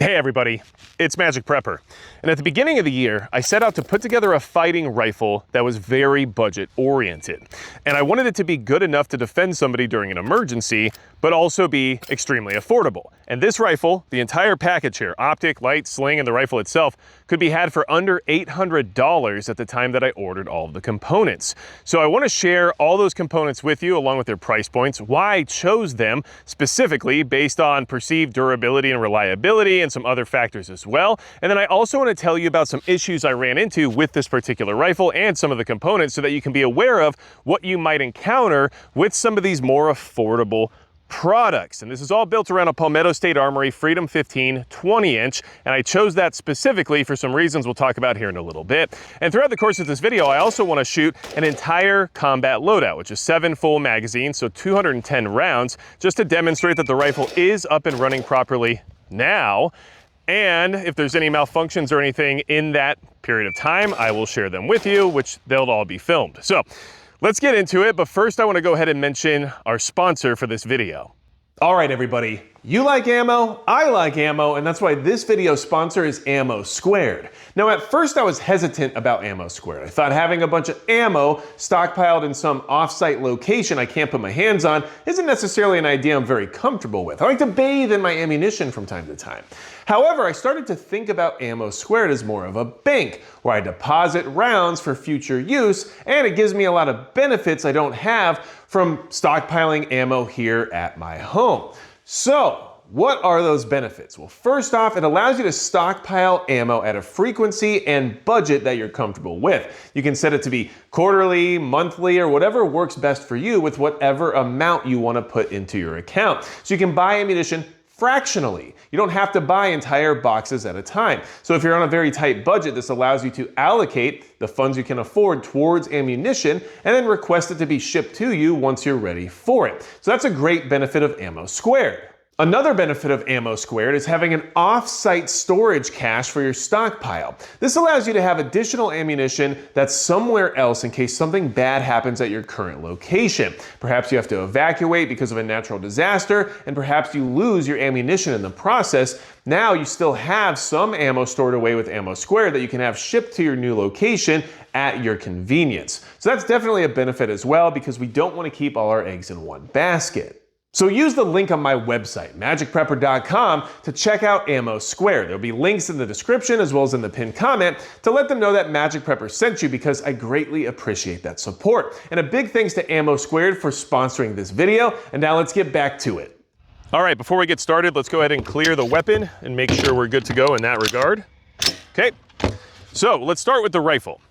Hey everybody, it's Magic Prepper. And at the beginning of the year, I set out to put together a fighting rifle that was very budget oriented. And I wanted it to be good enough to defend somebody during an emergency, but also be extremely affordable. And this rifle, the entire package here, optic, light, sling, and the rifle itself, could be had for under $800 at the time that I ordered all of the components. So I want to share all those components with you along with their price points, why I chose them specifically based on perceived durability and reliability and some other factors as well. And then I also want to tell you about some issues I ran into with this particular rifle and some of the components so that you can be aware of what you might encounter with some of these more affordable products. And this is all built around a Palmetto State Armory Freedom 15 20-inch, and I chose that specifically for some reasons we'll talk about here in a little bit. And throughout the course of this video, I also want to shoot an entire combat loadout, which is 7 full magazines, so 210 rounds, just to demonstrate that the rifle is up and running properly now. And if there's any malfunctions or anything in that period of time, I will share them with you, which they'll all be filmed. So let's get into it, but first I want to go ahead and mention our sponsor for this video. All right, everybody, you like ammo, I like ammo, and that's why this video's sponsor is AmmoSquared. Now, at first I was hesitant about AmmoSquared. I thought having a bunch of ammo stockpiled in some off-site location I can't put my hands on isn't necessarily an idea I'm very comfortable with. I like to bathe in my ammunition from time to time. However, I started to think about AmmoSquared as more of a bank, where I deposit rounds for future use, and it gives me a lot of benefits I don't have from stockpiling ammo here at my home. So, what are those benefits? Well, first off, it allows you to stockpile ammo at a frequency and budget that you're comfortable with. You can set it to be quarterly, monthly, or whatever works best for you with whatever amount you want to put into your account. So you can buy ammunition fractionally. You don't have to buy entire boxes at a time. So if you're on a very tight budget, this allows you to allocate the funds you can afford towards ammunition and then request it to be shipped to you once you're ready for it. So that's a great benefit of AmmoSquared. Another benefit of AmmoSquared is having an off-site storage cache for your stockpile. This allows you to have additional ammunition that's somewhere else in case something bad happens at your current location. Perhaps you have to evacuate because of a natural disaster, and perhaps you lose your ammunition in the process. Now you still have some ammo stored away with AmmoSquared that you can have shipped to your new location at your convenience. So that's definitely a benefit as well, because we don't want to keep all our eggs in one basket. So use the link on my website, magicprepper.com, to check out AmmoSquared. There'll be links in the description as well as in the pinned comment to let them know that Magic Prepper sent you, because I greatly appreciate that support. And a big thanks to AmmoSquared for sponsoring this video. And now let's get back to it. All right, before we get started, let's go ahead and clear the weapon and make sure we're good to go in that regard. Okay, so let's start with the rifle.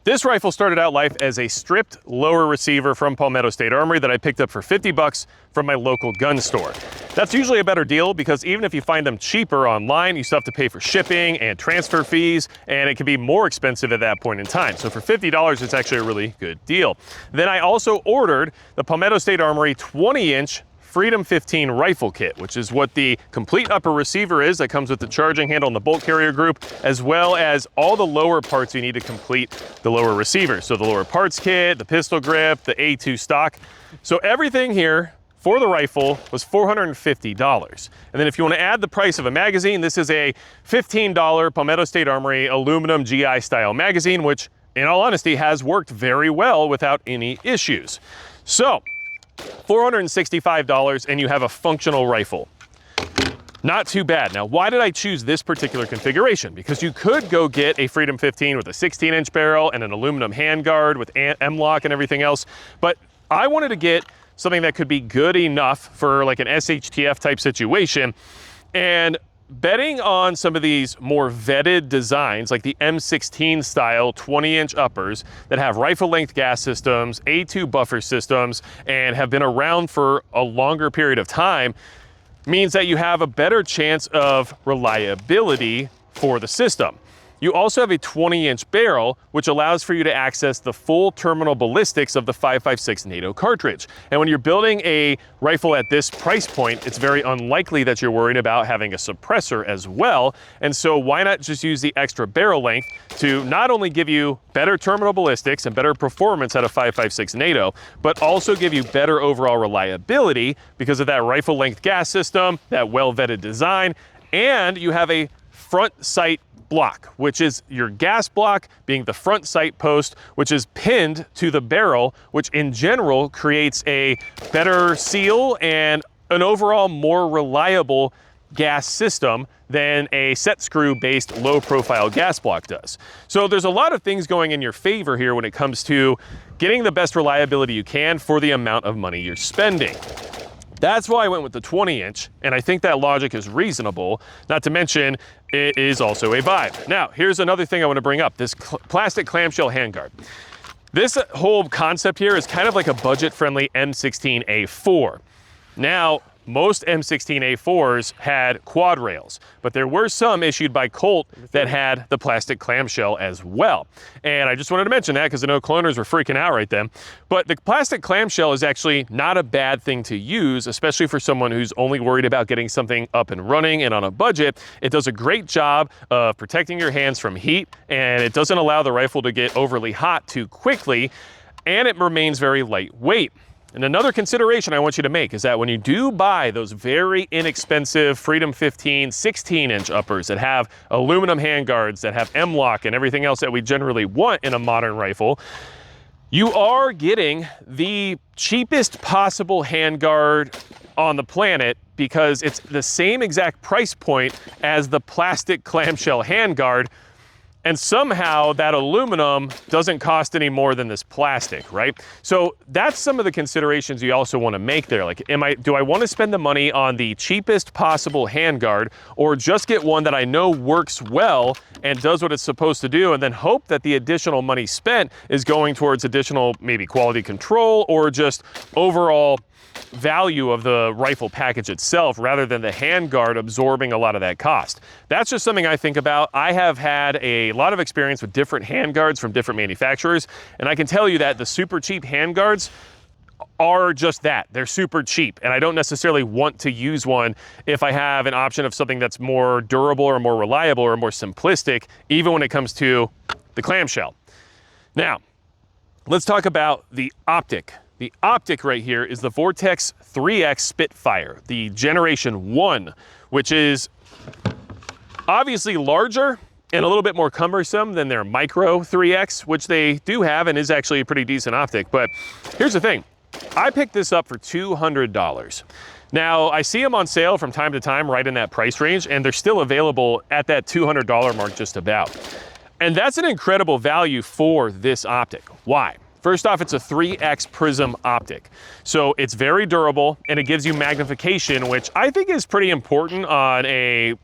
This rifle started out life as a stripped lower receiver from Palmetto State Armory that I picked up for 50 bucks from my local gun store. That's usually a better deal, because even if you find them cheaper online, you still have to pay for shipping and transfer fees, and it can be more expensive at that point in time. So for $50, it's actually a really good deal. Then I also ordered the Palmetto State Armory 20-inch Freedom 15 rifle kit, which is what the complete upper receiver is that comes with the charging handle and the bolt carrier group, as well as all the lower parts you need to complete the lower receiver. So the lower parts kit, the pistol grip, the A2 stock. So everything here for the rifle was $450. And then if you want to add the price of a magazine, this is a $15 Palmetto State Armory aluminum GI style magazine, which in all honesty has worked very well without any issues. So $465 and you have a functional rifle. Not too bad. Now, why did I choose this particular configuration? Because you could go get a Freedom 15 with a 16-inch barrel and an aluminum handguard with M-lock and everything else, but I wanted to get something that could be good enough for like an SHTF type situation. And betting on some of these more vetted designs, like the M16 style 20-inch uppers that have rifle length gas systems, A2 buffer systems, and have been around for a longer period of time, means that you have a better chance of reliability for the system. You also have a 20-inch barrel, which allows for you to access the full terminal ballistics of the 5.56 NATO cartridge. And when you're building a rifle at this price point, it's very unlikely that you're worried about having a suppressor as well. And so why not just use the extra barrel length to not only give you better terminal ballistics and better performance out of 5.56 NATO, but also give you better overall reliability because of that rifle length gas system, that well-vetted design, And you have a front sight block, which is your gas block being the front sight post, which is pinned to the barrel, which in general creates a better seal and an overall more reliable gas system than a set screw based low profile gas block does. So there's a lot of things going in your favor here when it comes to getting the best reliability you can for the amount of money you're spending. That's why I went with the 20-inch, and I think that logic is reasonable, not to mention it is also a vibe. Now, here's another thing I want to bring up, this plastic clamshell handguard. This whole concept here is kind of like a budget-friendly M16A4. Now, most M16A4s had quad rails, but there were some issued by Colt that had the plastic clamshell as well. And I just wanted to mention that because I know cloners were freaking out right then. But the plastic clamshell is actually not a bad thing to use, especially for someone who's only worried about getting something up and running and on a budget. It does a great job of protecting your hands from heat, and it doesn't allow the rifle to get overly hot too quickly, and it remains very lightweight. And another consideration I want you to make is that when you do buy those very inexpensive Freedom 15 16-inch uppers that have aluminum handguards, that have M-lock and everything else that we generally want in a modern rifle, you are getting the cheapest possible handguard on the planet because it's the same exact price point as the plastic clamshell handguard. And somehow that aluminum doesn't cost any more than this plastic, right? So that's some of the considerations you also want to make there. Like, do I want to spend the money on the cheapest possible handguard, or just get one that I know works well and does what it's supposed to do, and then hope that the additional money spent is going towards additional maybe quality control or just overall value of the rifle package itself rather than the handguard absorbing a lot of that cost. That's just something I think about. I have had a lot of experience with different handguards from different manufacturers, and I can tell you that the super cheap handguards are just that. They're super cheap, and I don't necessarily want to use one if I have an option of something that's more durable or more reliable or more simplistic, even when it comes to the clamshell. Now, let's talk about the Optic. The Optic right here is the Vortex 3X Spitfire, the Generation 1, which is obviously larger and a little bit more cumbersome than their Micro 3X, which they do have and is actually a pretty decent optic. But here's the thing, I picked this up for $200. Now, I see them on sale from time to time right in that price range, and they're still available at that $200 mark just about. And that's an incredible value for this optic. Why? First off, it's a 3X prism optic. So it's very durable and it gives you magnification, which I think is pretty important on a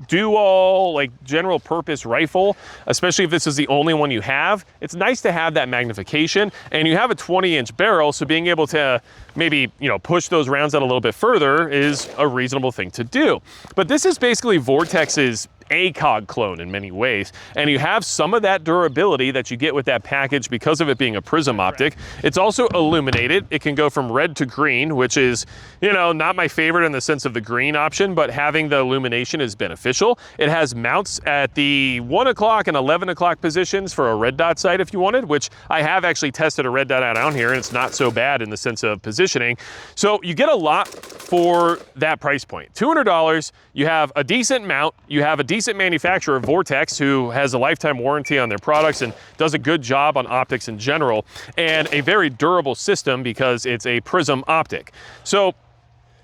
dual, like general purpose rifle, especially if this is the only one you have. It's nice to have that magnification, and you have a 20-inch barrel, so being able to maybe, push those rounds out a little bit further is a reasonable thing to do. But this is basically Vortex's ACOG clone in many ways, and you have some of that durability that you get with that package because of it being a prism optic. It's also illuminated. It can go from red to green, which is, not my favorite in the sense of the green option, but having the illumination is beneficial. It has mounts at the 1 o'clock and 11 o'clock positions for a red dot sight if you wanted, which I have actually tested a red dot out on here, and it's not so bad in the sense of positioning. So you get a lot for that price point. $200, you have a decent mount, you have a decent manufacturer, Vortex, who has a lifetime warranty on their products and does a good job on optics in general, and a very durable system because it's a prism optic. So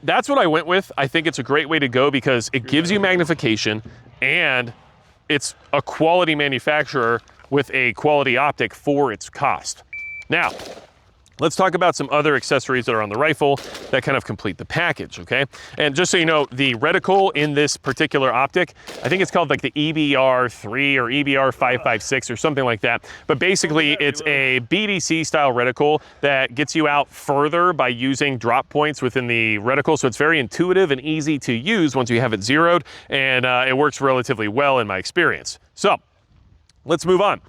that's what I went with. I think it's a great way to go because it gives you magnification and it's a quality manufacturer with a quality optic for its cost. Now, let's talk about some other accessories that are on the rifle that kind of complete the package, okay? And just so you know, the reticle in this particular optic, I think it's called like the EBR3 or EBR556 or something like that. But basically, it's a BDC style reticle that gets you out further by using drop points within the reticle. So it's very intuitive and easy to use once you have it zeroed, and it works relatively well in my experience. So let's move on.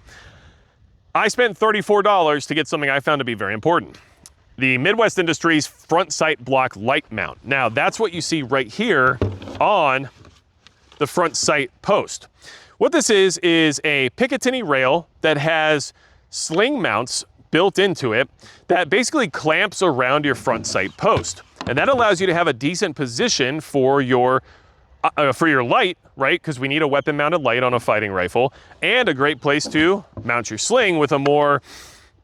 I spent $34 to get something I found to be very important. The Midwest Industries front sight block light mount. Now, that's what you see right here on the front sight post. What this is a Picatinny rail that has sling mounts built into it that basically clamps around your front sight post. And that allows you to have a decent position for your for your light, right? Because we need a weapon mounted light on a fighting rifle, and a great place to mount your sling with a more,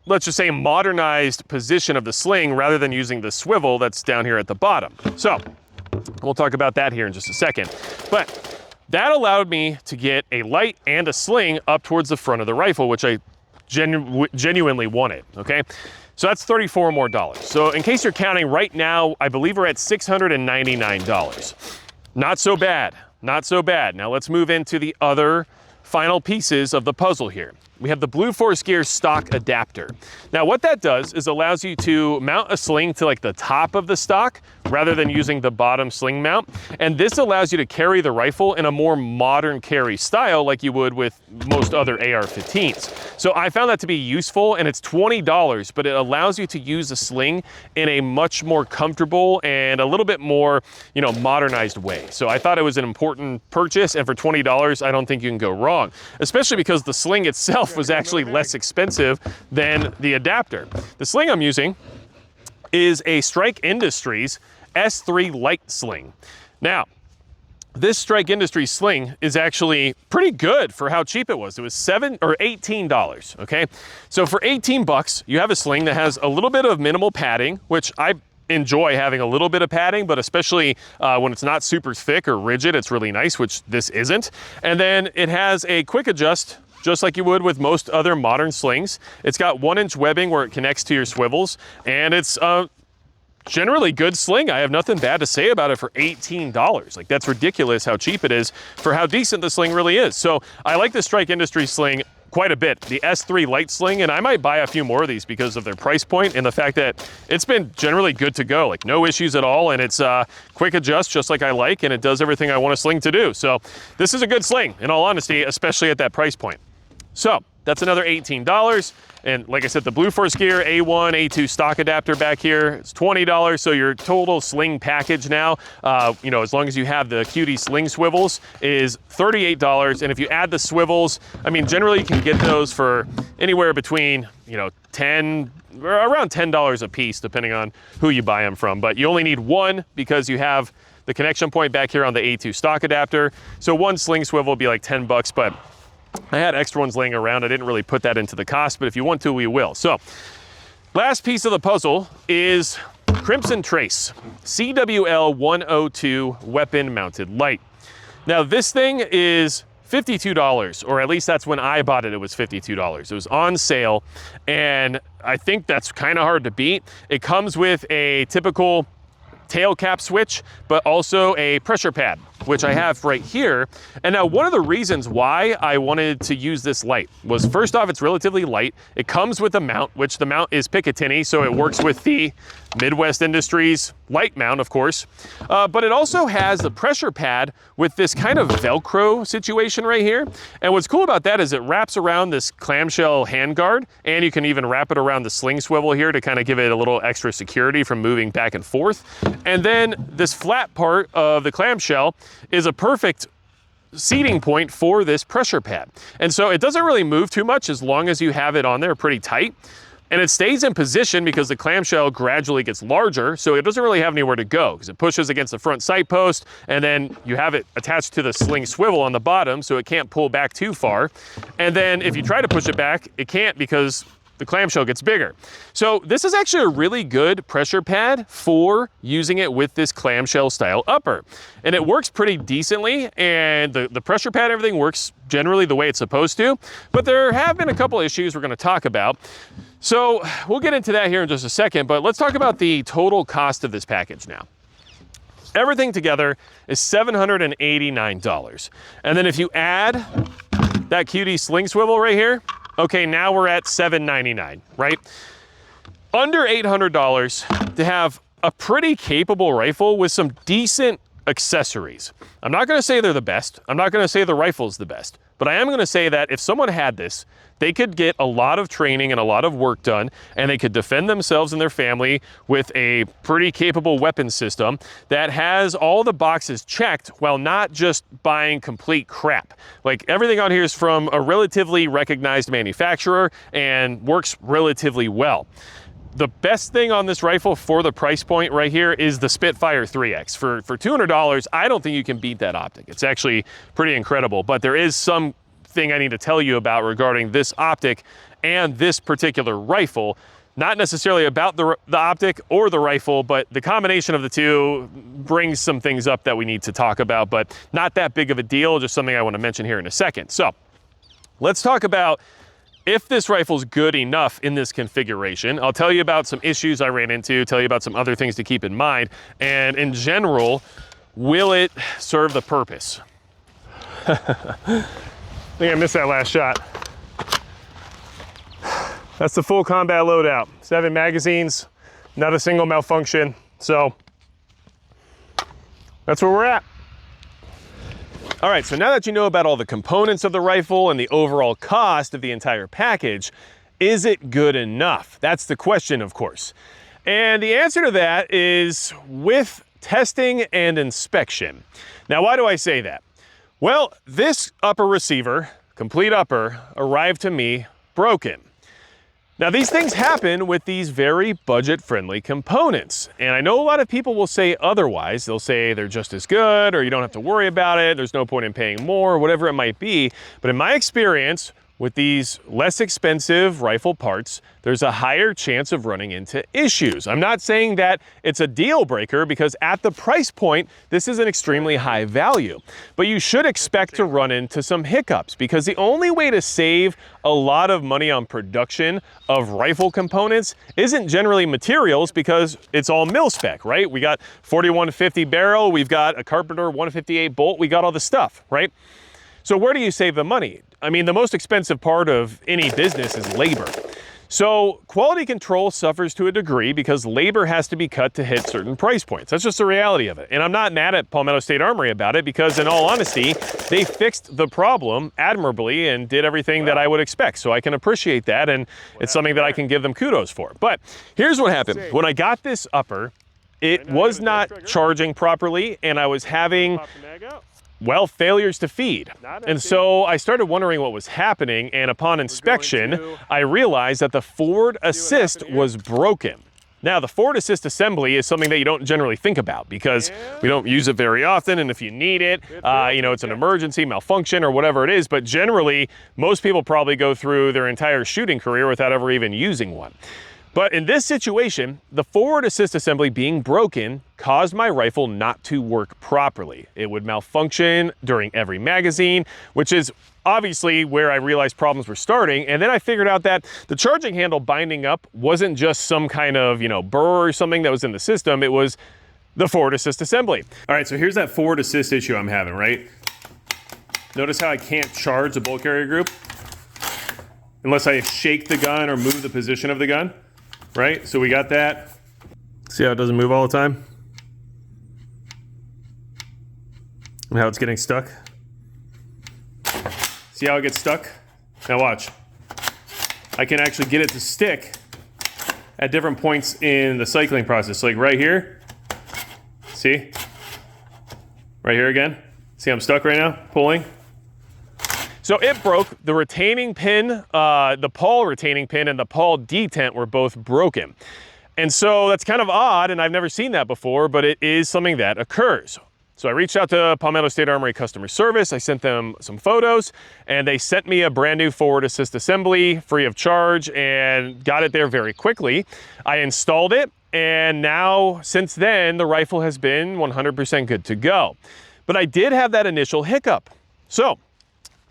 let's just say, modernized position of the sling rather than using the swivel that's down here at the bottom. So we'll talk about that here in just a second. But that allowed me to get a light and a sling up towards the front of the rifle, which I genuinely wanted, okay? So that's $34 more. So in case you're counting right now, I believe we're at $699. Not so bad, not so bad. Now let's move into the other final pieces of the puzzle here. We have the Blue Force Gear stock adapter. Now what that does is allows you to mount a sling to like the top of the stock rather than using the bottom sling mount. And this allows you to carry the rifle in a more modern carry style like you would with most other AR-15s. So I found that to be useful, and it's $20, but it allows you to use a sling in a much more comfortable and a little bit more, you know, modernized way. So I thought it was an important purchase, and for $20, I don't think you can go wrong, especially because the sling itself was actually less expensive than the adapter. The sling I'm using is a Strike Industries S3 light sling. Now, this Strike Industries sling is actually pretty good for how cheap it was. It was $18, okay? So for 18 bucks, you have a sling that has a little bit of minimal padding, which I enjoy having a little bit of padding, but especially when it's not super thick or rigid, it's really nice, which this isn't. And then it has a quick adjust, just like you would with most other modern slings. It's got 1-inch webbing where it connects to your swivels, and it's generally good sling. I have nothing bad to say about it for $18. Like, that's ridiculous how cheap it is for how decent the sling really is. So I like the Strike Industries sling quite a bit, the S3 light sling, and I might buy a few more of these because of their price point and the fact that it's been generally good to go, like no issues at all, and it's quick adjust just like I like, and it does everything I want a sling to do. So this is a good sling, in all honesty, especially at that price point. So that's another $18. And like I said, the Blue Force Gear A1, A2 stock adapter back here, it's $20. So your total sling package now, you know, as long as you have the QD sling swivels, is $38. And if you add the swivels, I mean, generally you can get those for anywhere between, you know, around $10 a piece, depending on who you buy them from. But you only need one because you have the connection point back here on the A2 stock adapter. So one sling swivel would be like 10 bucks, but I had extra ones laying around. I didn't really put that into the cost, but if you want to, we will. So last piece of the puzzle is Crimson Trace CWL 102 weapon mounted light. Now this thing is $52, or at least that's when I bought it, it was $52. It was on sale, and I think that's kind of hard to beat. It comes with a typical tail cap switch, but also a pressure pad, which I have right here. And now one of the reasons why I wanted to use this light was, first off, it's relatively light. It comes with a mount, which the mount is Picatinny, so it works with the Midwest Industries light mount, of course. But it also has the pressure pad with this kind of Velcro situation right here. And what's cool about that is it wraps around this clamshell handguard, and you can even wrap it around the sling swivel here to kind of give it a little extra security from moving back and forth. And then this flat part of the clamshell is a perfect seating point for this pressure pad. And so it doesn't really move too much as long as you have it on there pretty tight. And it stays in position because the clamshell gradually gets larger, so it doesn't really have anywhere to go because it pushes against the front sight post, and then you have it attached to the sling swivel on the bottom, so it can't pull back too far. And then if you try to push it back, it can't because the clamshell gets bigger. So this is actually a really good pressure pad for using it with this clamshell style upper. And it works pretty decently, and the pressure pad, everything works generally the way it's supposed to, but there have been a couple issues we're gonna talk about. So we'll get into that here in just a second, but let's talk about the total cost of this package now. Everything together is $789. And then if you add that QD sling swivel right here, okay, now we're at $799, right? Under $800 to have a pretty capable rifle with some decent accessories. I'm not gonna say they're the best. I'm not gonna say the rifle's the best, but I am gonna say that if someone had this, they could get a lot of training and a lot of work done, and they could defend themselves and their family with a pretty capable weapon system that has all the boxes checked while not just buying complete crap. Like, everything on here is from a relatively recognized manufacturer and works relatively well. the best thing on this rifle for the price point right here is the Spitfire 3X. For $200, I don't think you can beat that optic. It's actually pretty incredible, but there is something I need to tell you about regarding this optic and this particular rifle. Not necessarily about the optic or the rifle, but the combination of the two brings some things up that we need to talk about, but not that big of a deal, just something I want to mention here in a second. So let's talk about if this rifle's good enough in this configuration. I'll tell you about some issues I ran into, tell you about some other things to keep in mind, and in general, will it serve the purpose? I think I missed that last shot. That's the full combat loadout. 7 magazines, not a single malfunction. So that's where we're at. All right, so now that you know about all the components of the rifle and the overall cost of the entire package, is it good enough? That's the question, of course. And the answer to that is with testing and inspection. Now, why do I say that? Well, this upper receiver, complete upper, arrived to me broken. Now, these things happen with these very budget-friendly components. And I know a lot of people will say otherwise. They'll say they're just as good, or you don't have to worry about it, there's no point in paying more, or whatever it might be. But in my experience, with these less expensive rifle parts, there's a higher chance of running into issues. I'm not saying that it's a deal breaker, because at the price point, this is an extremely high value. But you should expect to run into some hiccups, because the only way to save a lot of money on production of rifle components isn't generally materials, because it's all mil spec, right? We got 4150 barrel, we've got a Carpenter 158 bolt, we got all the stuff, right? So where do you save the money? I mean, the most expensive part of any business is labor. So quality control suffers to a degree because labor has to be cut to hit certain price points. That's just the reality of it. And I'm not mad at Palmetto State Armory about it, because in all honesty, they fixed the problem admirably and did everything that I would expect. So I can appreciate that, and it's something that I can give them kudos for. But here's what happened. When I got this upper, it was not charging properly, and I was having, well, failures to feed. And so I started wondering what was happening, and upon inspection, I realized that the forward assist was broken. Now, the forward assist assembly is something that you don't generally think about, because we don't use it very often, and if you need it, you know, it's an emergency, malfunction, or whatever it is, but generally, most people probably go through their entire shooting career without ever even using one. But in this situation, the forward assist assembly being broken caused my rifle not to work properly. It would malfunction during every magazine, which is obviously where I realized problems were starting. And then I figured out that the charging handle binding up wasn't just some kind of, you know, burr or something that was in the system. It was the forward assist assembly. All right, so here's that forward assist issue I'm having, right? Notice how I can't charge the bolt carrier group unless I shake the gun or move the position of the gun. Right, so we got that. See how it doesn't move all the time? And how it's getting stuck? See how it gets stuck? Now watch. I can actually get it to stick at different points in the cycling process. Like right here. See? Right here again. See I'm stuck right now, pulling. So it broke. The retaining pin, the pawl retaining pin and the pawl detent were both broken. And so that's kind of odd, and I've never seen that before, but it is something that occurs. So I reached out to Palmetto State Armory customer service. I sent them some photos, and they sent me a brand new forward assist assembly free of charge and got it there very quickly. I installed it, and now since then, the rifle has been 100% good to go. But I did have that initial hiccup. So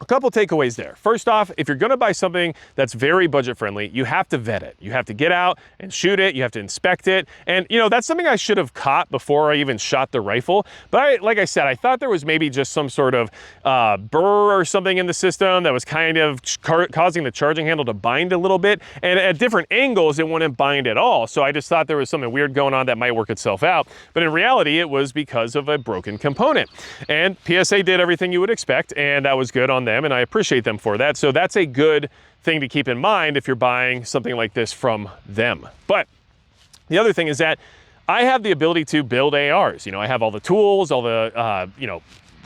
a couple takeaways there. First off, if you're gonna buy something that's very budget friendly, you have to vet it. You have to get out and shoot it, you have to inspect it. And you know, that's something I should have caught before I even shot the rifle. But like I said, I thought there was maybe just some sort of burr or something in the system that was kind of causing the charging handle to bind a little bit. And at different angles, it wouldn't bind at all. So I just thought there was something weird going on that might work itself out. But in reality, it was because of a broken component. And PSA did everything you would expect, and that was good on them, and I appreciate them for that. So that's a good thing to keep in mind if you're buying something like this from them. But the other thing is that I have the ability to build ARs. You know, I have all the tools, all the, you know,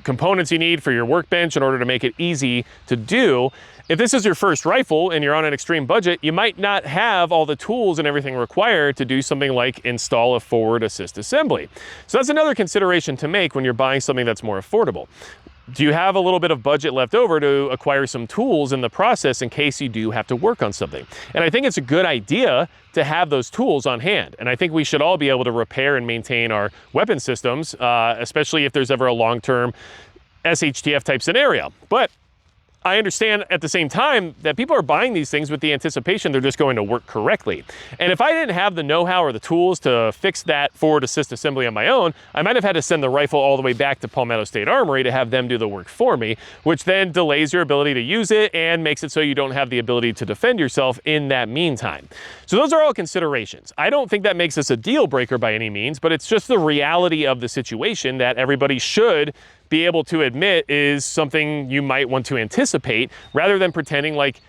components you need for your workbench in order to make it easy to do. If this is your first rifle and you're on an extreme budget, you might not have all the tools and everything required to do something like install a forward assist assembly. So that's another consideration to make when you're buying something that's more affordable. Do you have a little bit of budget left over to acquire some tools in the process in case you do have to work on something? And I think it's a good idea to have those tools on hand. And I think we should all be able to repair and maintain our weapon systems, especially if there's ever a long-term SHTF type scenario. But I understand at the same time that people are buying these things with the anticipation they're just going to work correctly. And if I didn't have the know-how or the tools to fix that forward assist assembly on my own, I might have had to send the rifle all the way back to Palmetto State Armory to have them do the work for me, which then delays your ability to use it and makes it so you don't have the ability to defend yourself in that meantime. So those are all considerations. I don't think that makes this a deal breaker by any means, but it's just the reality of the situation that everybody should be able to admit is something you might want to anticipate, rather than pretending like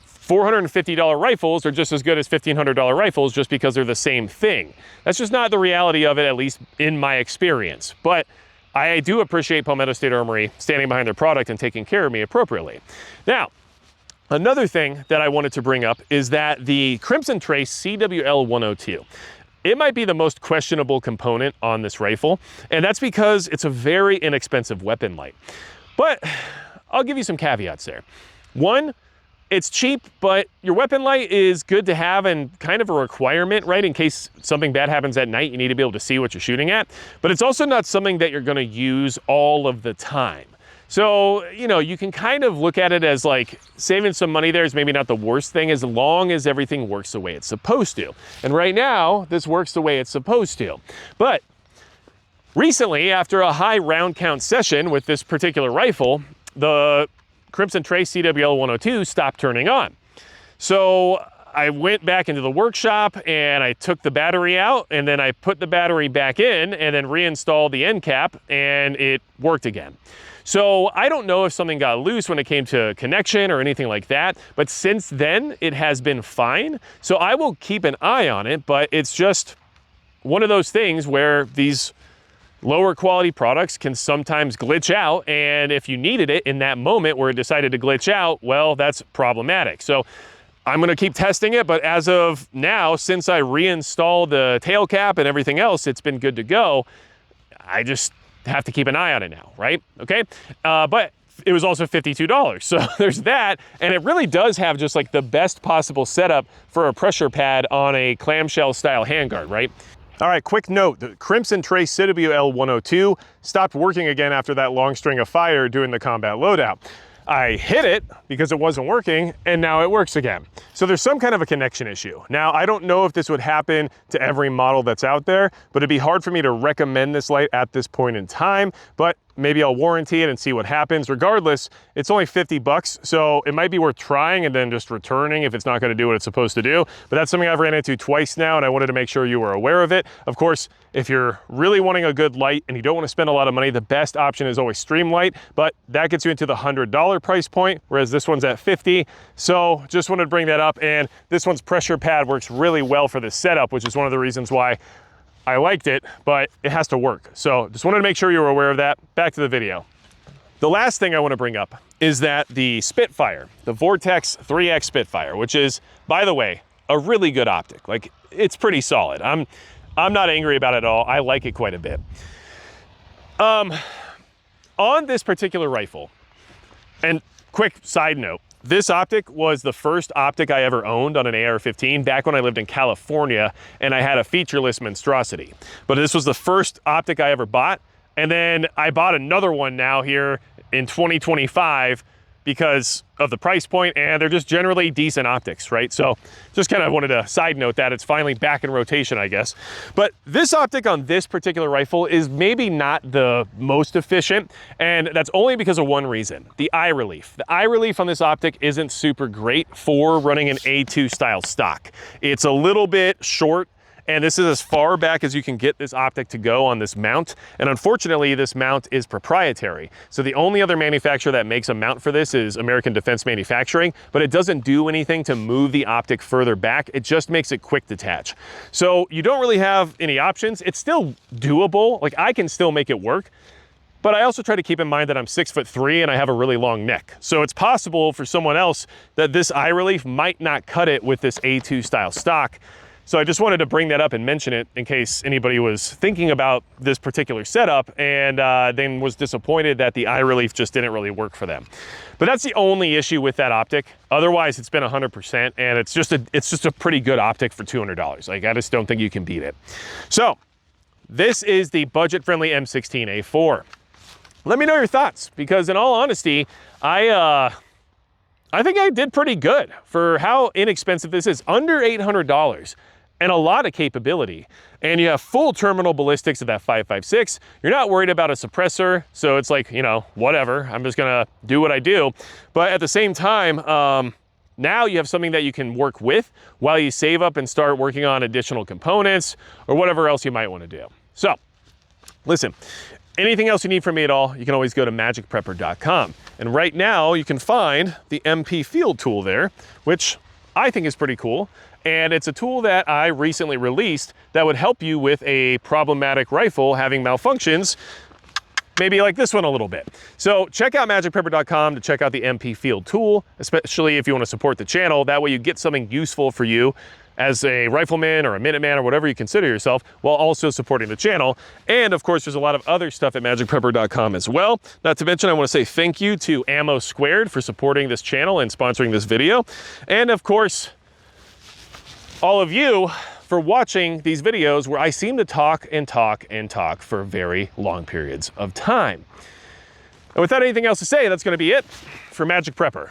$450 rifles are just as good as $1,500 rifles just because they're the same thing. That's just not the reality of it, at least in my experience. But I do appreciate Palmetto State Armory standing behind their product and taking care of me appropriately. Now, another thing that I wanted to bring up is that the Crimson Trace CWL-102, it might be the most questionable component on this rifle, and that's because it's a very inexpensive weapon light. But I'll give you some caveats there. One, it's cheap, but your weapon light is good to have and kind of a requirement, right? In case something bad happens at night, you need to be able to see what you're shooting at. But it's also not something that you're gonna use all of the time. So, you know, you can kind of look at it as like saving some money there is maybe not the worst thing as long as everything works the way it's supposed to. And right now, this works the way it's supposed to. But recently, after a high round count session with this particular rifle, the Crimson Trace CWL-102 stopped turning on. So I went back into the workshop and I took the battery out, and then I put the battery back in and then reinstalled the end cap, and it worked again. So I don't know if something got loose when it came to connection or anything like that, but since then it has been fine. So I will keep an eye on it, but it's just one of those things where these lower quality products can sometimes glitch out, and if you needed it in that moment where it decided to glitch out, well, that's problematic. So I'm gonna keep testing it, but as of now, since I reinstalled the tail cap and everything else, it's been good to go. I just have to keep an eye on it now, right? Okay, but it was also $52, so there's that, and it really does have just like the best possible setup for a pressure pad on a clamshell style handguard, right? All right, quick note, the Crimson Trace CWL-102 stopped working again after that long string of fire doing the combat loadout. I hit it because it wasn't working, and now it works again. So there's some kind of a connection issue. Now, I don't know if this would happen to every model that's out there, but it'd be hard for me to recommend this light at this point in time, but maybe I'll warranty it and see what happens. Regardless, it's only 50 bucks, so it might be worth trying and then just returning if it's not gonna do what it's supposed to do. But that's something I've ran into twice now, and I wanted to make sure you were aware of it. Of course, if you're really wanting a good light and you don't wanna spend a lot of money, the best option is always Streamlight, but that gets you into the $100 price point, whereas this one's at 50. So just wanted to bring that up, and this one's pressure pad works really well for this setup, which is one of the reasons why I liked it, but it has to work. So just wanted to make sure you were aware of that. Back to the video. The last thing I want to bring up is that the Spitfire, the Vortex 3X Spitfire, which is, by the way, a really good optic. Like, it's pretty solid. I'm not angry about it at all. I like it quite a bit. On this particular rifle, and quick side note, this optic was the first optic I ever owned on an AR-15 back when I lived in California and I had a featureless monstrosity. But this was the first optic I ever bought. And then I bought another one now here in 2025 because of the price point, and they're just generally decent optics, right? So just kind of wanted to side note that it's finally back in rotation, I guess. But this optic on this particular rifle is maybe not the most efficient, and that's only because of one reason: the eye relief. The eye relief on this optic isn't super great for running an A2 style stock. It's a little bit short, and this is as far back as you can get this optic to go on this mount. And unfortunately, this mount is proprietary. So the only other manufacturer that makes a mount for this is American Defense Manufacturing, but it doesn't do anything to move the optic further back. It just makes it quick detach. So you don't really have any options. It's still doable. Like, I can still make it work. But I also try to keep in mind that I'm 6'3" and I have a really long neck. So it's possible for someone else that this eye relief might not cut it with this A2 style stock. So I just wanted to bring that up and mention it in case anybody was thinking about this particular setup and then was disappointed that the eye relief just didn't really work for them. But that's the only issue with that optic. Otherwise, it's been 100%, and it's just a pretty good optic for $200. Like, I just don't think you can beat it. So this is the budget-friendly M16A4. Let me know your thoughts, because in all honesty, I think I did pretty good for how inexpensive this is. Under $800 and a lot of capability. And you have full terminal ballistics of that 5.56. You're not worried about a suppressor, so it's like, you know, whatever, I'm just gonna do what I do. But at the same time, now you have something that you can work with while you save up and start working on additional components or whatever else you might want to do. So, listen, anything else you need from me at all, you can always go to magicprepper.com. And right now you can find the MP Field tool there, which I think is pretty cool. And it's a tool that I recently released that would help you with a problematic rifle having malfunctions, maybe like this one a little bit. So check out magicprepper.com to check out the MP Field tool, especially if you want to support the channel. That way you get something useful for you as a rifleman or a Minuteman or whatever you consider yourself, while also supporting the channel. And of course, there's a lot of other stuff at magicprepper.com as well. Not to mention, I want to say thank you to AmmoSquared for supporting this channel and sponsoring this video. And of course, all of you for watching these videos where I seem to talk and talk and talk for very long periods of time. And without anything else to say, that's going to be it for Magic Prepper.